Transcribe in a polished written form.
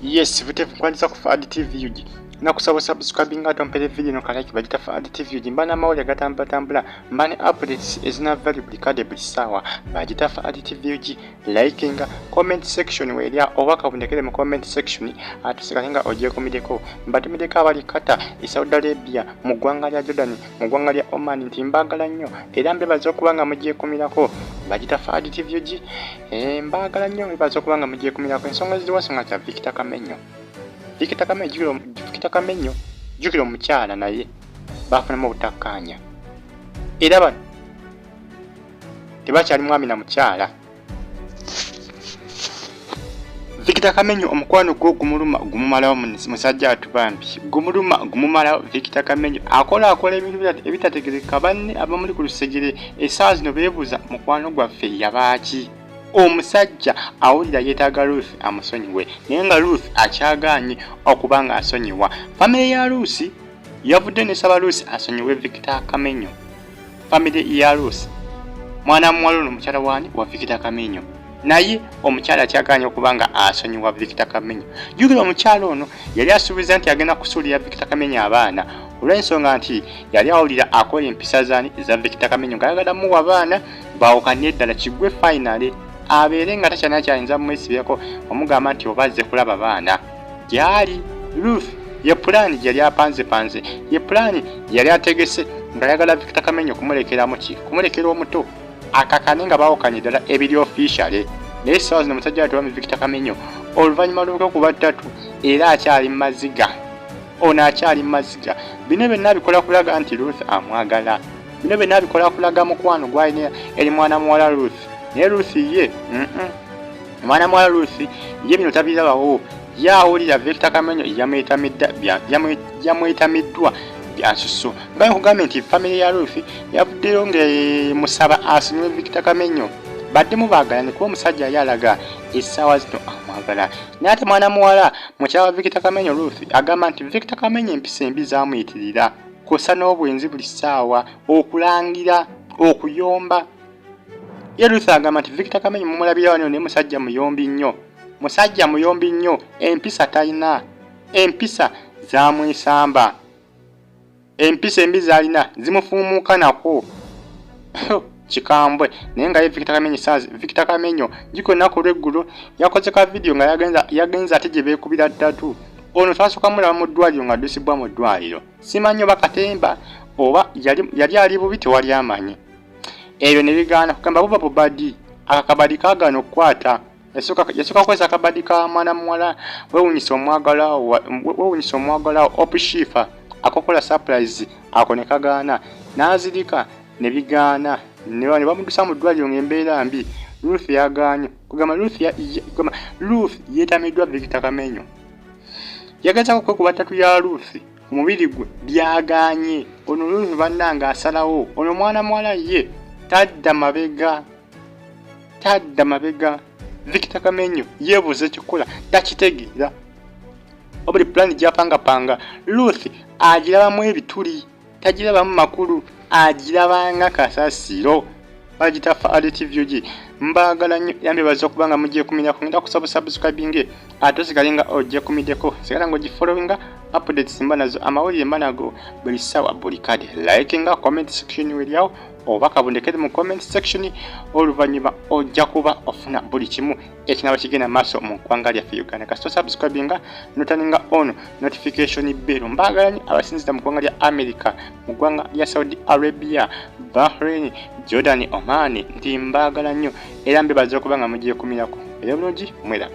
Yes, vitefu kwanza ku Fad TV yuji. Na kusaba subscribing ato mpele video no kalaki bagita Fad TV yuji. Mbana mawuli gatambula mbani updates ezina valuable kadebuli sawa. Bagita Fad TV yuji. Liking, comment section welia owaka bundekele mu comment section atusikalinga oje komideko. Mbatumideka abali kata Saudi Arabia, mu ggwanga lya Jordan, mu ggwanga lya Oman nti mbagala nnyo. Era mbebaza okubanga mujje kumirako. Bagita Fad TV yuji. Mbagala nnyo mbebaza okubanga mujje kumirako. Ensonga ziri wasonga kya Kamennyo. Kamennyo jukira omukyala naye bafunamu obutakkaanya. Era bano tebakyali mwami na mukyala. Kamennyo omukwano gwo gumuluma gumumalawo musajja atubambi. Gumumalawo Kamennyo akola ebintu ebitategerekeka banne abamuli ku lusegere essaawa zino beebuuza mukwano gwaffe yabaaki. Omusajja awulira yeetaaga Ruth amusonyiwe naye nga Ruth akyagannye okubanga asonyiwa. Famire ya Ruth yavudde nesaba Ruth asonyiwe Kamennyo. Famire ya Ruth mwana muwala ono mukyala waani wa Kamennyo naye omukyala akyagannye okubanga asonyiwa Kamennyo. Jjukira omukyala ono yali asuubiza nti agenda kusuulira Kamennyo abaana olw'ensonga nti yali awulira akola empisa zaani eza Kamennyo ng'ayagala muwa abaana baawukanye ddala kiggwe finally abeere nga takyayinza mumwesibirako omugamba nti obazze kulaba baana. Gyali Ruth ye pulaani gyali apanze ye pulaani yali ategese ng'ayagala Kamennyo kumulekeramu ki kumulekera omuto akakane nga baawukanye ddala ebiri officially. Naye essaawa zino musajja yatulamu Kamennyo oluvannyuma lw'okuba ttatu era akyali mu maziga. Ono akyali mu maziga. Bino byonna bikola kulaga nti Ruth amwagala. Bino byonna bikola kulaga mukwano gw'alina eri mwana muwala Ruth. Naye Ruth ye mwana muwala Ruth ye bino tabirabawo. Yaawulira Kamennyo yamwetamiddwa byasusso. Mbaye nkugambye nti famire ya Ruth yavuddeyo ng'emusaba asonyiwe Kamennyo. Baddemu Bagaalana kuba omusajja yali alaga essaawa zino amwagala. Naye ate mwana muwala mukyala wa Kamennyo Ruth agamba nti Kamennyo empisa embi zaamuyitirira kosa n'obwenzi buli ssaawa okulangira okuyomba. Ye Ruth agamba nti Kamennyo mumulabira wano naye musajja muyombi nnyo empisa talina, empisa zaamwesamba, empisa embi z'alina zimufuumuuka nako kikambwe. Naye nga ye Kamennyo jiko ennaku lw'eggulo yakoze ka vidiyo nga yagenza ate gye beekubira ttatu. Ono twasooka mulaba mu ddwaliro nga addusibwa mu ddwaliro. Simanyi oba katemba oba yali ali bubi tewali amanyi. Ebyo ne bigaana kugamba buba bubadi akakabadi kaagaana okukwata. Yasooka kukozesa akabadi ka mwana muwala weewuunyisa omwagala Opushifa akokola surprise ako ne kagaana n'azirika ne bigaana ne bamudusa mu ddwaliro ng'embeera mbi. Ruth yagaanye kugamba Ruth yeetamiddwa Kamennyo. Yagezaako kwekuba ttatu ya Ruth omubiri gwe byagaanye. Ono Ruth bannanga asalawo. Ono mwana muwala ye tadda mabega. Kamennyo yeebuuza ekikola takitegeera. Obuli pulaani gyapangapanga Ruth agirabamu ebituli tagirabamu makulu agirabanga kasasiro. Bagita Fad TV yuji. Mbagala nnyo era mbebaza okubanga mujje kuminyako ngenda kusaba subscribing ate osikalenga ojje kumiddeko sigala ng'ogifollowinga updates mba nazo amawulire mba nago buli ssaawa buli kade. Likinga comment section welyawo oba kabundekere mu comment section oluvannyuma ojja kuba ofuna buli kimu ekinaba kigenda maaso mu ggwanga lyaffe Uganda. Kasita subscribinga notaninga on notification bell. Mbagala nnyo abasinzira mu ggwanga lya America, mu ggwanga lya Saudi Arabia, Bahrain, Jordan, Oman nti mbagala nnyo era mbebaza okubanga mujje kumirako. Era bulungi mwera.